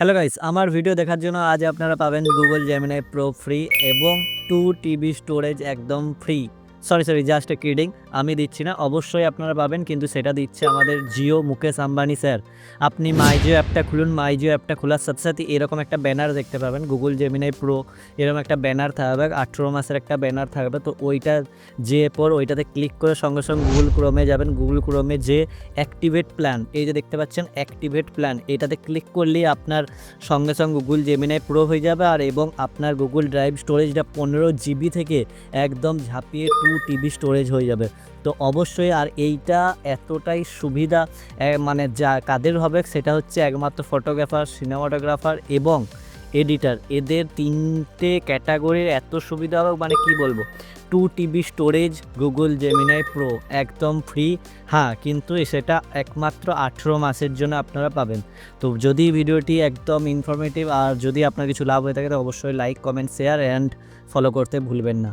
Hello guys, আমার video দেখার জন্য আজ আপনারা পাবেন Google Gemini Pro ফ্রি এবং 2 টিবি স্টোরেজ একদম ফ্রি। Sorry just kidding. আমি দিচ্ছি না। অবশ্যই আপনারা পাবেন, কিন্তু সেটা দিচ্ছে আমাদের জিও মুকেশ আম্বানি স্যার। আপনি মাই জিও অ্যাপটা খুলুন। মাই জিও অ্যাপটা খোলার সাথে সাথে এরকম একটা ব্যানার দেখতে পাবেন, Google Gemini Pro এরকম একটা ব্যানার থাকবে, 18 মাসের একটা ব্যানার থাকবে। তো ওইটা ওইটাতে ক্লিক করে সঙ্গে সঙ্গে গুগল ক্রোমে যাবেন। গুগল ক্রোমে যে অ্যাক্টিভেট প্ল্যান, এই যে দেখতে পাচ্ছেন অ্যাক্টিভেট প্ল্যান, এটাতে ক্লিক করলেই আপনার সঙ্গে সঙ্গে গুগল জেমিনাই প্রো হয়ে যাবে। আর এবং আপনার গুগল ড্রাইভ স্টোরেজটা 15 জিবি থেকে একদম ঝাঁপিয়ে 2 টিবি স্টোরেজ হয়ে যাবে। তো অবশ্যই আর এইটা এতটাই সুবিধা মানে যা কাদের হবে সেটা হচ্ছে একমাত্র ফটোগ্রাফার, সিনেমাটোগ্রাফার এবং এডিটার। এদের 3টে ক্যাটাগরির এত সুবিধা হবে, মানে কি বলবো। 2 TB storage Google Gemini pro একদম ফ্রি। হ্যাঁ, কিন্তু সেটা একমাত্র 18 মাসের জন্য আপনারা পাবেন। তো যদি ভিডিওটি একদম ইনফরমেটিভ আর যদি আপনার কিছু লাভ হয়ে থাকে, তো অবশ্যই like, comment, share and follow করতে ভুলবেন না।